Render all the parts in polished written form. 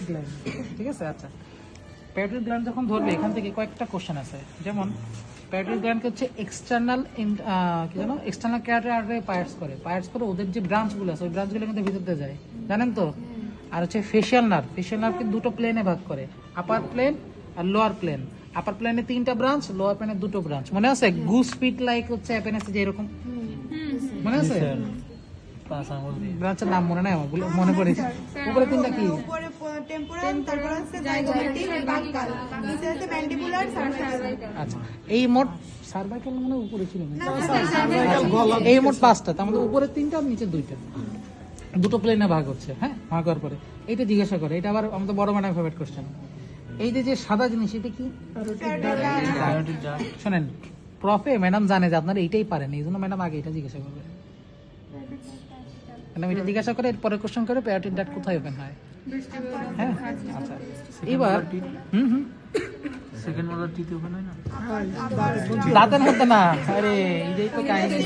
Gland, ঠিক আছে। আচ্ছা, প্যারোটিড গ্ল্যান্ড যখন ধরবে এখান থেকে কয়েকটা কোশ্চেন আছে, যেমন প্যারোটিড গ্ল্যান্ডকে হচ্ছে এক্সটার্নাল কি জানো এক্সটার্নাল ক্যারোটিড আর্টারি পায়ার্স করে ওদের যে ব্রাঞ্চগুলো আছে ওই ব্রাঞ্চগুলো কিন্তু ভিতর দিয়ে যায়, জানেন তো। আর হচ্ছে ফেশিয়াল নার্ভকে দুটো প্লেনে ভাগ করে, আপার প্লেন আর লোয়ার প্লেন। আপার প্লেনে 3টা ব্রাঞ্চ, লোয়ার প্লেনে 2টো ব্রাঞ্চ। মনে আছে গুস ফিট লাইক হচ্ছে অ্যাপেনাসে যে এরকম, মনে আছে? ব্রাঞ্চের নাম মনে নাই আমার, মনে পড়েছে। উপরে 3টা কি? উপরে টেম্পোরাল, তারপর আছে জাইগোমেটিক, বাক্কাল, নিচে আছে ম্যান্ডিবুলার, সার্ভাইকাল। আচ্ছা, এই মোট সার্ভাইকাল মানে উপরে ছিল না, এই মোট 5টা, তার মধ্যে উপরে 3টা আর নিচে 2টা, দুটো প্লেনে ভাগ হচ্ছে। হ্যাঁ, ভাগ হওয়ার পরে এইটা জিজ্ঞাসা করে, এটা আবার আমাদের বড় ম্যাডাম ফেভারিট কোশ্চেন। এই যে সাদা জিনিস এটা কি? শোনেন, প্রফে ম্যাডাম জানে যে আপনারা এইটাই পারেন, এই জন্য ম্যাডাম আগে এটা জিজ্ঞাসা করবে। ম্যাডাম এটা জিজ্ঞাসা করে এরপরে কোশ্চেন করে প্যারোটিড ডাক্ট কোথায় ওপেন হয়। হ্যাঁ, আচ্ছা, এবার সেকেন্ড মোলার টিতে ওপেন হয় না, দাঁতের মধ্যে না। আরে এইটাই তো কাহিনী।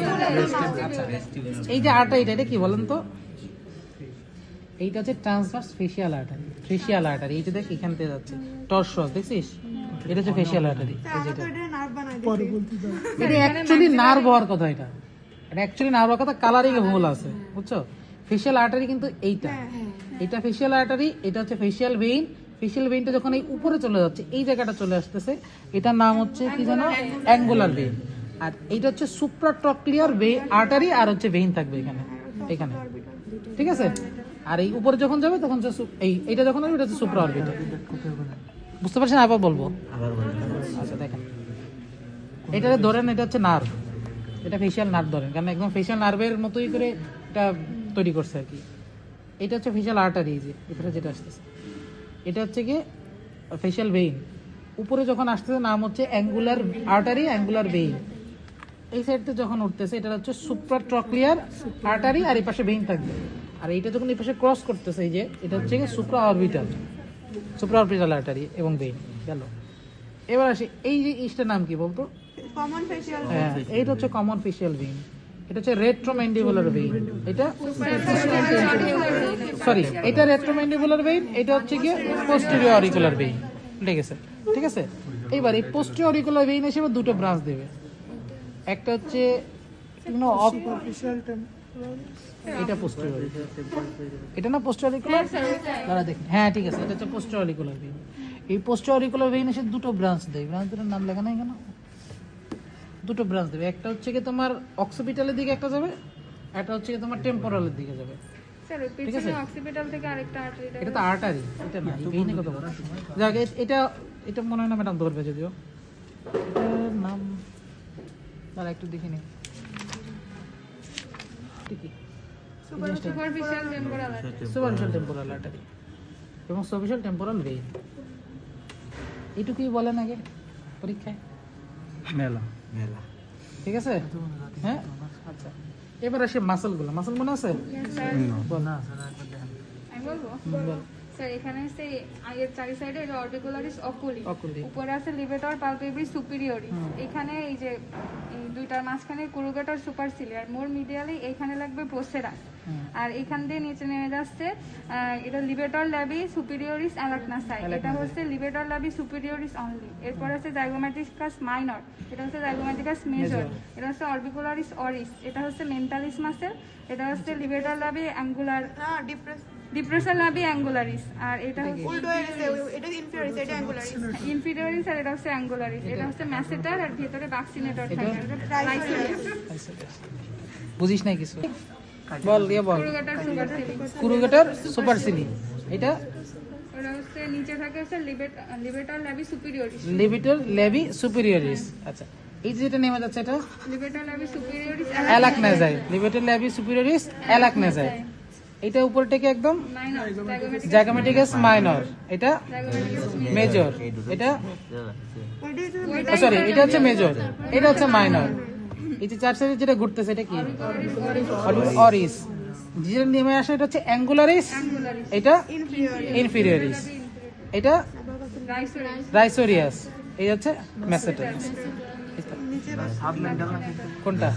আচ্ছা, এই যে আর্টারিটা এটা কি বলেন তো? এইটা হচ্ছে ট্রান্সভার্স ফেশিয়াল আর্টারি। এই যে দেখ এখান থেকে যাচ্ছে টর্সাস, দেখছিস? এটা হচ্ছে ফেশিয়াল আর্টারি। এটা অ্যাকচুয়ালি নার্ভ হওয়ার কথা, এটা অ্যাকচুয়ালি নার্ভ হওয়ার কথা, কালারিং এ ভুল আছে, বুঝছো? ফেশিয়াল আর্টারি কিন্তু এইটা, এটা ফেশিয়াল আর্টারি, এটা হচ্ছে ফেশিয়াল ভেইন। ফেশিয়াল ভেইনটা যখন এই উপরে চলে যাচ্ছে, এই জায়গাটা চলে আসতেছে, এটার নাম হচ্ছে কি জানো? Angular vein. আর এইটা হচ্ছে সুপ্রাট্রক্লিয়ার আর্টারি, আর হচ্ছে ভেইন থাকবে এখানে, ঠিক আছে? আর এই উপরে যখন যাবে তখন এইটা যখন হবে এটা হচ্ছে সুপ্রা অরবিটাল। বুঝতে পারছেন? আবার বলবো। আচ্ছা দেখেন, এটা ধরেন এটা হচ্ছে নার্ভ, এটা ফেশিয়াল নার্ভ ধরেন, কারণ একদম ফেশিয়াল নার্ভের মতোই করে এটা তৈরি করছে আর কি। এটা হচ্ছে ফেশিয়াল আর্টারি, যে এটা যেটা আসতেছে এটা হচ্ছে কি ফেশিয়াল ভেইন। উপরে যখন আসতেছে নাম হচ্ছে অ্যাঙ্গুলার আর্টারি, অ্যাঙ্গুলার ভেইন। এই সাইডটা যখন উঠতেছে এটা হচ্ছে সুপ্রাট্রক্লিয়ার আর্টারি, আর এই পাশে ভেইন থাকবে। আর এইটা যখন এই পাশে ক্রস করতেছে, এই যে এটা হচ্ছে সুপ্রা অরবিটাল আর্টারি এবং ভেইন গেল। এবার আসি এই যে ইস্টের নাম কি বলতো? Common facial. হ্যাঁ, এইটা হচ্ছে কমন ফেশিয়াল ভেইন। এটা হচ্ছে রেট্রোম্যান্ডিবুলার ভেইন। এটা সরি, এটা রেট্রোম্যান্ডিবুলার ভেইন, এটা হচ্ছে কি পোস্টেরিয়র অরিকুলার ভেইন। ঠিক আছে। এইবার এই পোস্টেরিয়র অরিকুলার ভেইন হিসেবে দুটো ব্রাঞ্চ দেবে। একটা হচ্ছে এটা পোস্টেরিয়র, এটা না পোস্টেরিয়র অরিকুলার, দাঁড়া দেখেন। হ্যাঁ ঠিক আছে, এটা হচ্ছে পোস্টেরিয়র অরিকুলার ভেইন। এই পোস্টেরিয়র অরিকুলার ভেইন এসে দুটো ব্রাঞ্চ দেয়, ব্রাঞ্চ দুটোর নাম লেখা নাই কেন? দুটো ব্রাঞ্চ দেবে, একটা হচ্ছে কি তোমার অক্সিপিটালের দিকে একটা যাবে, একটা হচ্ছে কি তোমার টেম্পোরালের দিকে যাবে। স্যার ওই পিছনে অক্সিপিটাল থেকে আরেকটা আর্টারি, এটা তো আর্টারি, এটা না, এই ভেইনে কথা বলা। যাক, এটা মনে হয় না ম্যাডাম ধরবে, যদিও এটার নাম তারা একটু দেখে নিই। ঠিকই, superficial temporal artery, superficial temporal artery এবং সুপারফিশিয়াল টেম্পোরাল ভেইন। এইটুকুই বলেন আগে পরীক্ষায়, মেলা ঠিক আছে? হ্যাঁ, আচ্ছা। এবার আসে মাসেলগুলো। মাসেল মনে আছে? বল না, আমি বলবো। বল। স্যার এখানে আছে আগের চারি সাইডে এটা অর্টিকুলারিস অকুলি, অকুলি। উপরে আছে লিভেটর পালপেব্রিস সুপিরিয়রিস, এখানে এই যে এই দুইটার মাঝখানে কুরুগেটর সুপারসিলিয়ার, মোর মিডিয়ালি এখানে লাগবে প্রোসেরাস, আর এখান দিয়ে নিচে নেমে যাচ্ছে এটা লিভেটর ল্যাবি সুপিরিয়রিস অ্যালাকনাসাই, এটা হচ্ছে লিভেটর ল্যাবি সুপিরিয়রিস অনলি। এরপর আছে জাইগোমেটিকাস মাইনর, এটা হচ্ছে জাইগোমেটিকাস মেজর, এটা হচ্ছে অরবিকুলারিস অরিস, এটা হচ্ছে মেন্টালিস মাসেল, এটা হচ্ছে লিভেটর ল্যাবি অ্যাঙ্গুলার ডিপ্রেসর ল্যাবি অ্যাঙ্গুলারিস, আর এটা হচ্ছে ইনফিরিয়রিস, আর এটা হচ্ছে অ্যাঙ্গুলারিস, এটা হচ্ছে ম্যাসেটার, আর ভিতরে বাক্সিনেটর থাকে, বুঝিস নাই কিছু? বল দিয়ে বল। কুরুগেটর সুপারসিলি, এটা হচ্ছে নিচে থাকে হচ্ছে লিভেটর ল্যাবি সুপিরিয়রিস, লিভেটর ল্যাবি সুপিরিয়রিস। আচ্ছা, এই যে যেটা নেমে যাচ্ছে এটা লিভেটর ল্যাবি সুপিরিয়রিস অ্যালাকনাসাই, লিভেটর ল্যাবি সুপিরিয়রিস অ্যালাকনাসাই। এটা উপরটাকে একদম মাইনর জাইগোমেটিকাস মাইনর, এটা মেজর, এটা সরি এটা হচ্ছে মেজর, এটা হচ্ছে মাইনর। এই যে চার সাইডে যেটা ঘুরতেছে এটা কি? অরিস। যেটা নেমে আসে এটা হচ্ছে অ্যাঙ্গুলারিস, এটা ইনফিরিয়রিস, এটা রাইসোরিয়াস, এই হচ্ছে ম্যাসেটারিস। কোনটা?